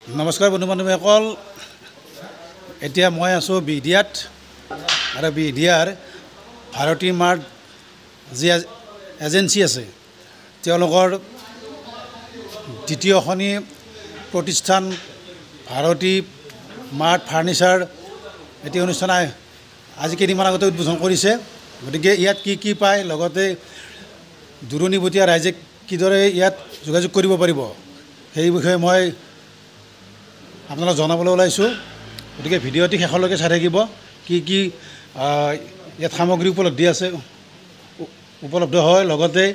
নমস্কাৰ বন্ধু বান্ধৱীসকল, এতিয়া মই আছোঁ বিহদিয়াত আৰু বিহদিয়াৰ ভাৰতী মাৰ্ট যি এজেঞ্চি আছে তেওঁলোকৰ দ্বিতীয়খনি প্ৰতিষ্ঠান ভাৰতী মাৰ্ট ফাৰ্নিচাৰ এটি অনুষ্ঠান আজি কেইদিনমান আগতে উদ্বোধন কৰিছে। গতিকে ইয়াত কি পায়, লগতে দূৰণিবতীয়া ৰাইজে কিদৰে ইয়াত যোগাযোগ কৰিব পাৰিব সেই বিষয়ে মই আপোনালোকক জনাবলৈ ওলাইছোঁ। গতিকে ভিডিঅ'টি শেষলৈকে চাই থাকিব। কি ইয়াত সামগ্ৰী উপলব্ধ হয়, লগতে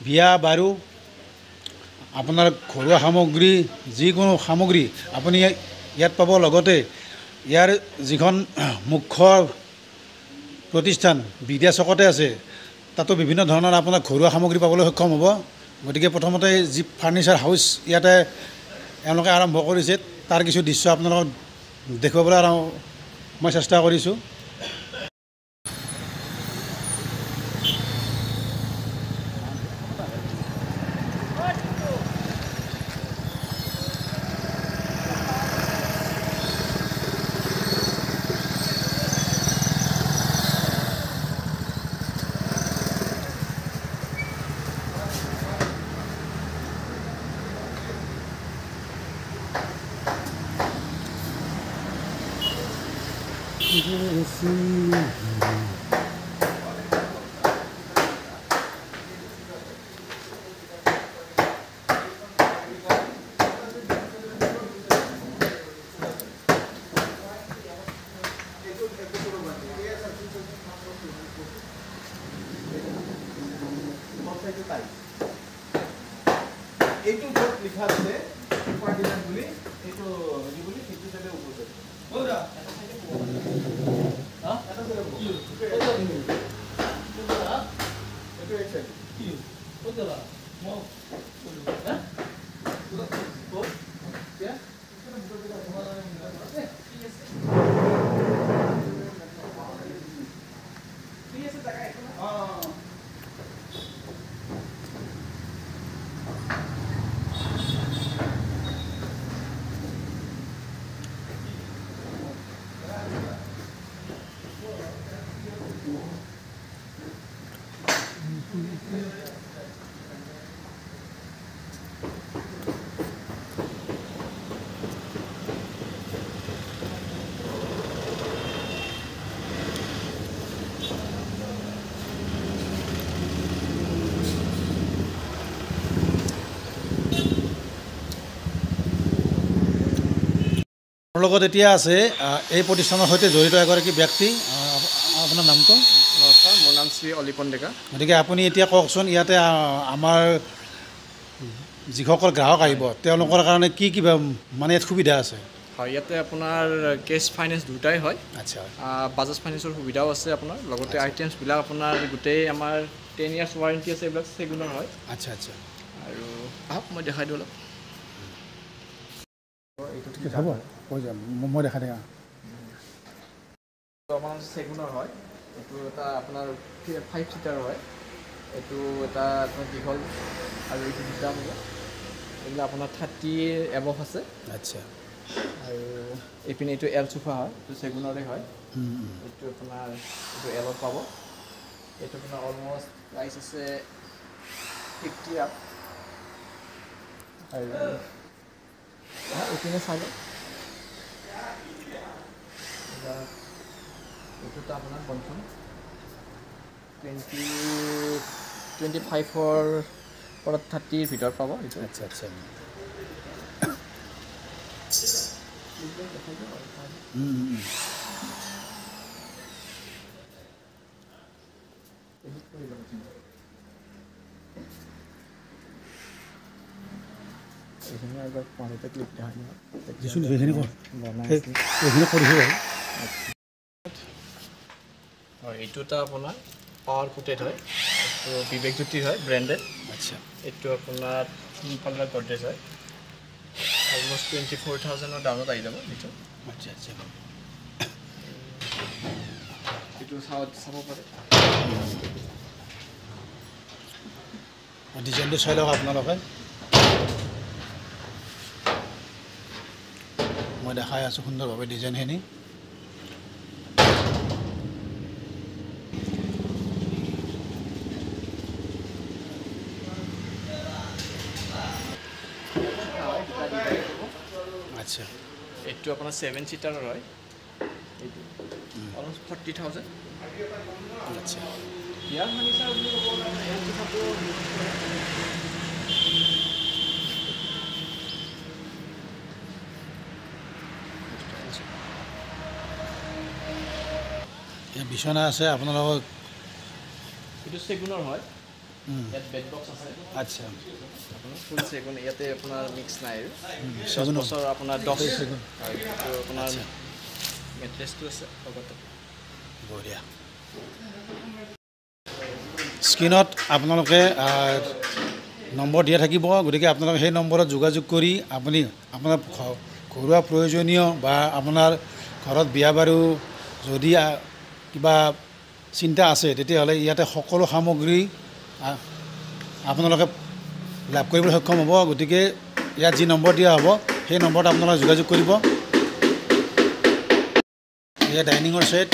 বিয়া বাৰু আপোনাৰ ঘৰুৱা সামগ্ৰী যিকোনো সামগ্ৰী আপুনি ইয়াত পাব। লগতে ইয়াৰ যিখন মুখ্য প্ৰতিষ্ঠান বিহদিয়া চকতে আছে, তাতো বিভিন্ন ধৰণৰ আপোনাৰ ঘৰুৱা সামগ্ৰী পাবলৈ সক্ষম হ'ব। গতিকে প্ৰথমতে যি ফাৰ্নিচাৰ হাউচ ইয়াতে এওঁলোকে আৰম্ভ কৰিছে, তাৰ কিছু দৃশ্য আপোনালোকক দেখুৱাবলৈ মই চেষ্টা কৰিছোঁ। এইটো য'ত লিখা আছে পাৰ্টিজন বুলি, এইটো হেৰি বুলি সেইটো চাইডে উপস্থিত এটা চাইডে এইটো এক চাইড কি ক'ত যাবা মই হা ক'ত এতিয়া ঠিক আছে জাগা একো না মোৰ লগত এতিয়া আছে এই প্ৰতিষ্ঠানৰ সৈতে জড়িত এগৰাকী ব্যক্তি। আপোনাৰ নামটো? নমস্কাৰ, মোৰ নাম শ্ৰী অলিপন ডেকা। গতিকে আপুনি এতিয়া কওকচোন, ইয়াতে আমাৰ যিসকল গ্ৰাহক আহিব তেওঁলোকৰ কাৰণে কি মানে ইয়াত সুবিধা আছে? হয়, ইয়াতে আপোনাৰ কেছ ফাইনেন্স দুটাই হয়। আচ্ছা, বাজাজ ফাইনেন্সৰ সুবিধাও আছে আপোনাৰ, লগতে আইটেমছবিলাক আপোনাৰ গোটেই আমাৰ 10 years ৱাৰেণ্টি আছে, এইবিলাক চেগুনৰ হয়। আচ্ছা আচ্ছা, আৰু আহক মই দেখাই দিওঁ অলপ। হ'ব, কৈ যাম, মই দেখা দিয়া। আমাৰ চেগুনৰ হয়, এইটো এটা আপোনাৰ 5 seater হয়। এইটো এটা আপোনাৰ দীঘল আৰু এইটো দুটা হ'ব। এইবিলাক আপোনাৰ 30 above আছে। আচ্ছা, আৰু এইপিনে এইটো এল চোফা হয়, এইটো চেগুনৰে হয়। এইটো আপোনাৰ এইটো এলত পাব। এইটো আপোনাৰ অলমষ্ট প্ৰাইচ আছে 50 up। আৰু এইপিনে চাই লওক, এইটোতো আপোনাৰ বন্ধন 25ৰ পৰা 30ৰ ভিতৰত পাব এইটো। আচ্ছা আচ্ছা, এইখিনি এবাৰ পানীতে ক্লিক দেখা সেইখিনি কৰিছোঁ। হয়, এইটো এটা আপোনাৰ পাৱাৰ কোটেড হয়, এইটো বিবেক জ্যোতিৰ হয়, ব্ৰেণ্ডেড। আচ্ছা, এইটো আপোনাৰ ইনফালৰ গডৰেজ হয়, অলমষ্ট 24,000ৰ দামত আহি যাব এইটো। আচ্ছা আচ্ছা, এইটো চাব পাৰে। ডিজাইনটো চাই লওক আপোনালোকে। মই দেখাই আছোঁ সুন্দৰভাৱে ডিজাইনখিনি। আচ্ছা, এইটো আপোনাৰ 7 চিটাৰৰ হয়, এইটো অলমষ্ট 40,000। আচ্ছা, ইয়াৰ ফাৰ্নিচাৰ বুলি ক'ব গ'লে এল চোফাটো এই বিচনা আছে আপোনালোকৰ। এইটো চেগুনৰ হয়, ইয়াত বেড বক্স আছে। আচ্ছা, আপোনাৰ ফুল চেগুন, ইয়াতে আপোনাৰ মিক্স নাই আৰু চেগুন বছৰ আপোনাৰ 10 চেগুন। হয়। এইটো আপোনাৰ আচ্ছা, মেট্ৰেছটো আছে লগতে। বঢ়িয়া। স্ক্ৰীণত আপোনালোকে নম্বৰ দিয়া থাকিব, গতিকে আপোনালোকে সেই নম্বৰত যোগাযোগ কৰি আপুনি আপোনাৰ ঘৰুৱা প্ৰয়োজনীয় বা আপোনাৰ ঘৰত বিয়া বাৰু যদি কিবা চিন্তা আছে, তেতিয়াহ'লে ইয়াতে সকলো সামগ্ৰী আপোনালোকে লাভ কৰিবলৈ সক্ষম হ'ব। গতিকে ইয়াত যি নম্বৰ দিয়া হ'ব সেই নম্বৰত আপোনালোকে যোগাযোগ কৰিব। এয়া ডাইনিঙৰ ছেট।